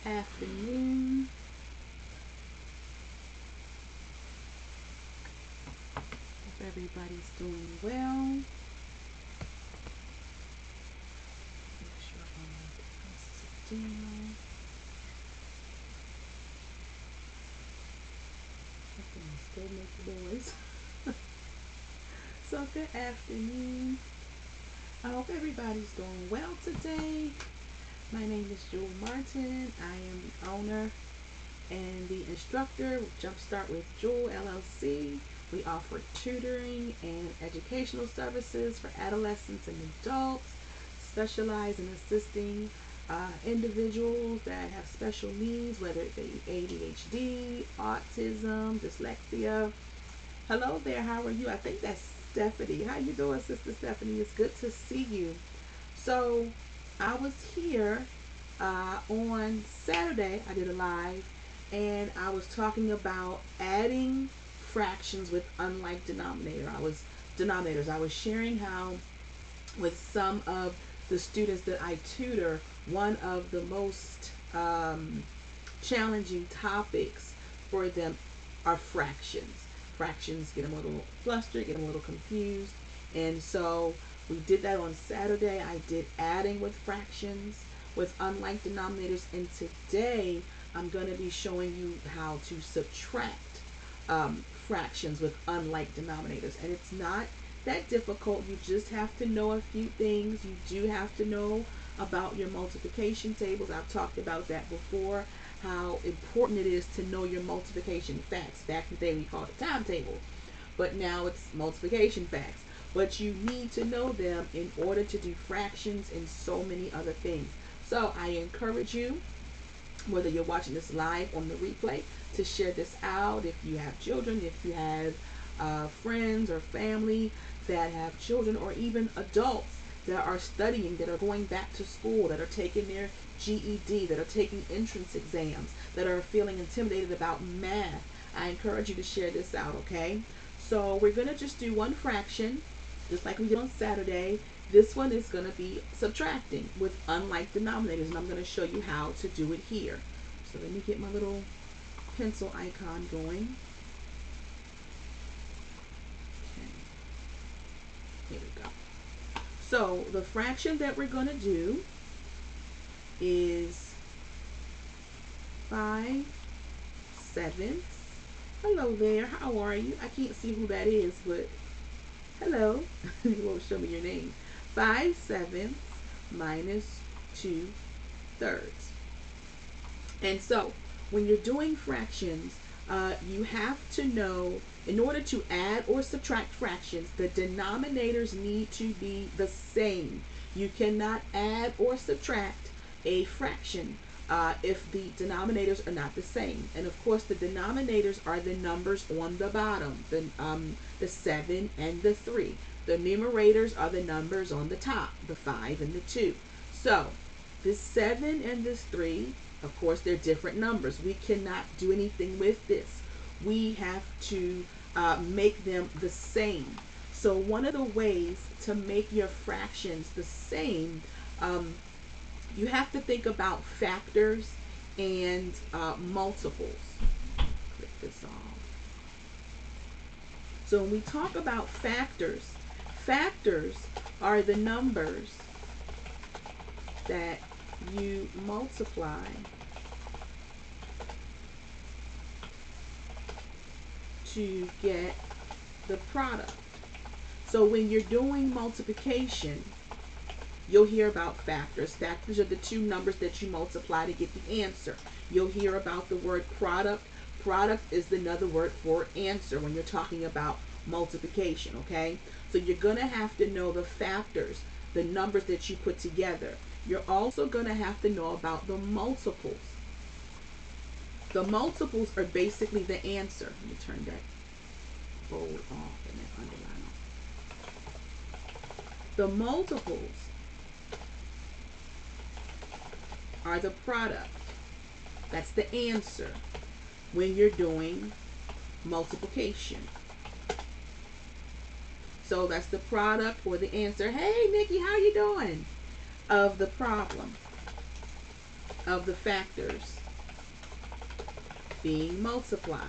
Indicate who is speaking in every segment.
Speaker 1: afternoon. Hope everybody's doing well. Make sure I'm down. I can still make the noise. So good afternoon. I hope everybody's doing well today. My name is Jewel Martin. I am the owner and the instructor with Jumpstart with Jewel LLC. We offer tutoring and educational services for adolescents and adults, specialize in assisting individuals that have special needs, whether it be ADHD, autism, dyslexia. Hello there, how are you? I think that's Stephanie. How you doing, Sister Stephanie? It's good to see you. So I was here on Saturday. I did a live, and I was talking about adding fractions with unlike denominators. I was sharing how with some of the students that I tutor, one of the most challenging topics for them are fractions. Fractions get them a little flustered, get them a little confused. And so we did that on Saturday. I did adding with fractions with unlike denominators. And today I'm going to be showing you how to subtract fractions with unlike denominators. And it's not that difficult. You just have to know a few things. You do have to know about your multiplication tables. I've talked about that before, how important it is to know your multiplication facts. Back in the day we called it timetable, but now it's multiplication facts. But you need to know them in order to do fractions and so many other things. So I encourage you, whether you're watching this live on the replay, to share this out. If you have children, if you have friends or family that have children, or even adults that are studying, that are going back to school, that are taking their GED, that are taking entrance exams, that are feeling intimidated about math, I encourage you to share this out, okay? So we're going to just do one fraction, just like we did on Saturday. This one is going to be subtracting with unlike denominators, and I'm going to show you how to do it here. So let me get my little pencil icon going. Okay. Here we go. So the fraction that we're going to do is 5/7. Hello there, how are you? I can't see who that is, but hello. You won't show me your name. 5/7 minus 2/3. And so when you're doing fractions, you have to know, in order to add or subtract fractions, the denominators need to be the same. You cannot add or subtract a fraction if the denominators are not the same. And of course, the denominators are the numbers on the bottom, the 7 and the 3. The numerators are the numbers on the top, the 5 and the 2. So this 7 and this 3, of course, they're different numbers. We cannot do anything with this. We have to make them the same. So one of the ways to make your fractions the same, you have to think about factors and multiples. Click this off. So when we talk about factors, factors are the numbers that you multiply to get the product. So when you're doing multiplication, you'll hear about factors. Factors are the two numbers that you multiply to get the answer. You'll hear about the word product. Product is another word for answer when you're talking about multiplication, okay? So you're going to have to know the factors, the numbers that you put together. You're also going to have to know about the multiples. The multiples are basically the answer. Let me turn that bold off and that underline off. The multiples are the product. That's the answer when you're doing multiplication. So that's the product or the answer. Hey, Nikki, how you doing? Of the problem. of the factors being multiplied.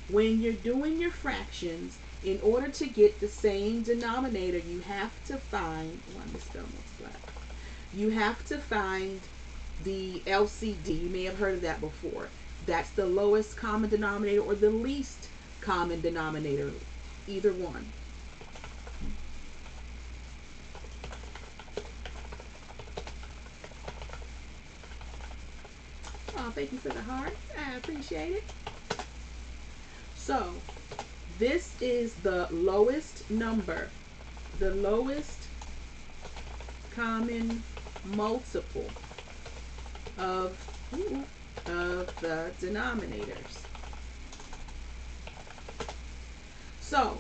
Speaker 1: When you're doing your fractions, in order to get the same denominator, you have to find, oh, I misspelled multiply. You have to find the LCD. You may have heard of that before. That's the lowest common denominator or the least common denominator, either one. Oh, thank you for the heart. I appreciate it. So, this is the lowest number, the lowest common multiple of the denominators. So,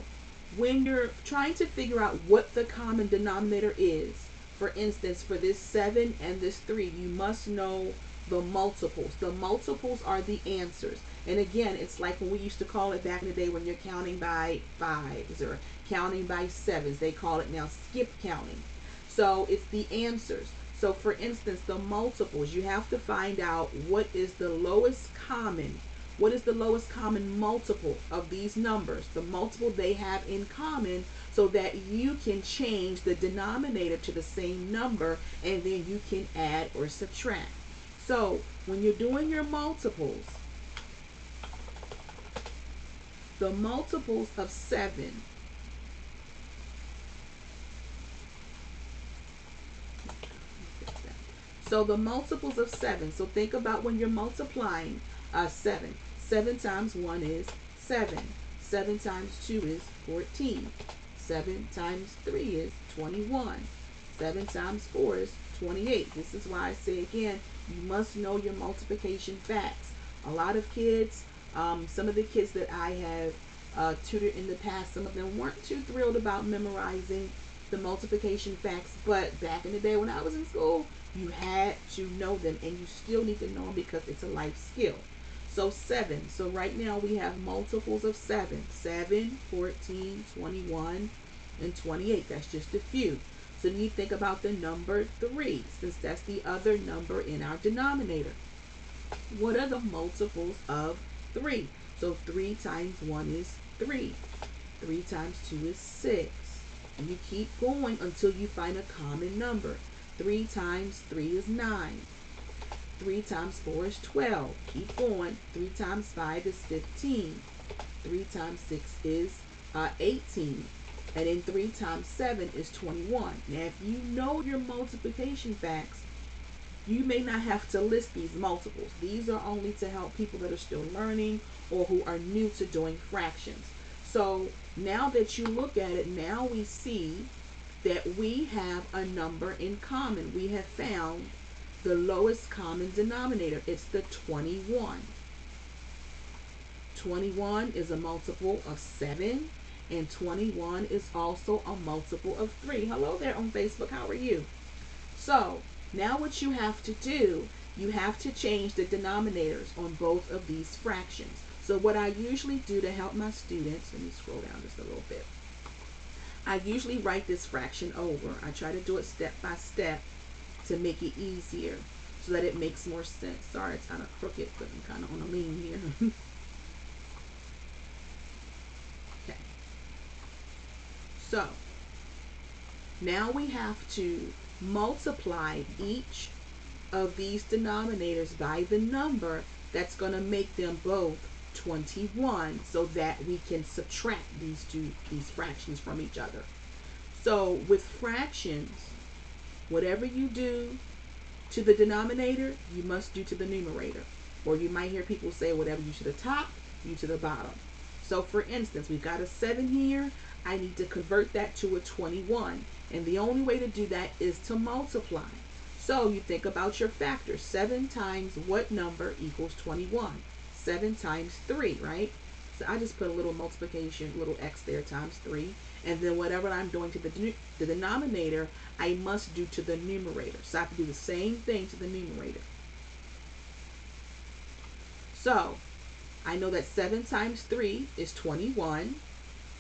Speaker 1: when you're trying to figure out what the common denominator is, for instance, for this 7 and this 3, you must know the multiples. The multiples are the answers. And again, it's like when we used to call it back in the day when you're counting by 5s or counting by 7s. They call it now skip counting. So it's the answers. So for instance, the multiples, you have to find out what is the lowest common multiple of these numbers, the multiple they have in common, so that you can change the denominator to the same number, and then you can add or subtract. So when you're doing your multiples, the multiples of 7, so the multiples of 7, so think about when you're multiplying 7. 7 times 1 is 7. 7 times 2 is 14. 7 times 3 is 21. 7 times 4 is 28. This is why I say again, you must know your multiplication facts. A lot of kids, some of the kids that I have tutored in the past, some of them weren't too thrilled about memorizing the multiplication facts, but back in the day when I was in school, you had to know them, and you still need to know them because it's a life skill. So 7. So right now we have multiples of 7. 7, 14, 21, and 28. That's just a few. So then you think about the number 3, since that's the other number in our denominator. What are the multiples of 3? So 3 times 1 is 3. 3 times 2 is 6. And you keep going until you find a common number. 3 times 3 is 9. 3 times 4 is 12. Keep going. 3 times 5 is 15. 3 times 6 is 18. And then 3 times 7 is 21. Now, if you know your multiplication facts, you may not have to list these multiples. These are only to help people that are still learning or who are new to doing fractions. So now that you look at it, now we see that we have a number in common. We have found the lowest common denominator. It's the 21. 21 is a multiple of 7, and 21 is also a multiple of 3. Hello there on Facebook. How are you? So now what you have to do, you have to change the denominators on both of these fractions. So what I usually do to help my students, let me scroll down just a little bit. I usually write this fraction over. I try to do it step by step to make it easier so that it makes more sense. Sorry, it's kind of crooked, but I'm kind of on a lean here. Okay. So now we have to multiply each of these denominators by the number that's going to make them both 21, so that we can subtract these fractions from each other. So with fractions, whatever you do to the denominator, you must do to the numerator. Or you might hear people say whatever you to the top, you to the bottom. So for instance, we've got a 7 here. I need to convert that to a 21. And the only way to do that is to multiply. So you think about your factors. 7 times what number equals 21? 7 times 3, right? So I just put a little multiplication, little x there, times 3. And then whatever I'm doing to the denominator, I must do to the numerator. So I have to do the same thing to the numerator. So I know that 7 times 3 is 21.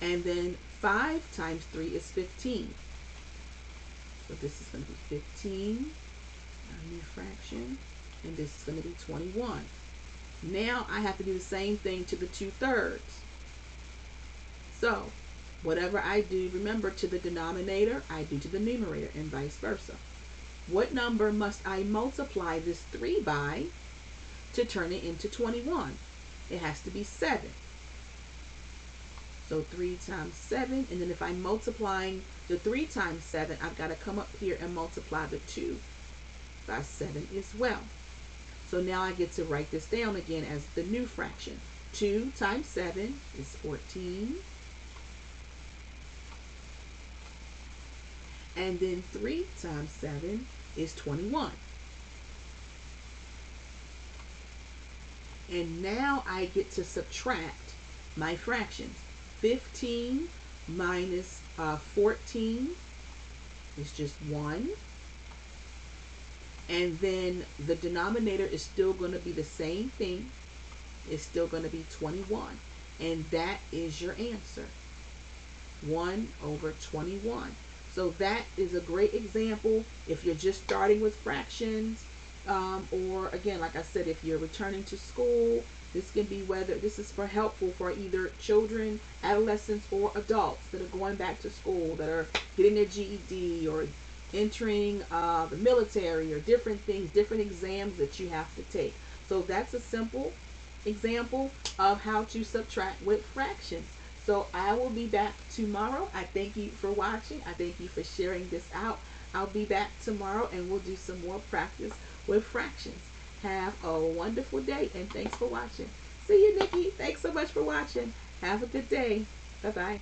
Speaker 1: And then 5 times 3 is 15. So this is going to be 15 Our new fraction, and this is going to be 21. Now I have to do the same thing to the 2/3. So whatever I do, remember, to the denominator, I do to the numerator, and vice versa. What number must I multiply this 3 by to turn it into 21? It has to be 7. So 3 times 7, and then if I'm multiplying the 3 times 7, I've got to come up here and multiply the 2 by 7 as well. So now I get to write this down again as the new fraction. 2 times 7 is 14. And then 3 times 7 is 21. And now I get to subtract my fractions. 15 minus 14 is just 1. And then the denominator is still going to be the same thing. It's still going to be 21. And that is your answer. 1/21. So that is a great example if you're just starting with fractions, or again, like I said, if you're returning to school. This can be whether this is helpful for either children, adolescents, or adults that are going back to school, that are getting their GED or entering the military, or different things, different exams that you have to take. So that's a simple example of how to subtract with fractions. So I will be back tomorrow. I thank you for watching. I thank you for sharing this out. I'll be back tomorrow and we'll do some more practice with fractions. Have a wonderful day and thanks for watching. See you, Nikki. Thanks so much for watching. Have a good day. Bye-bye.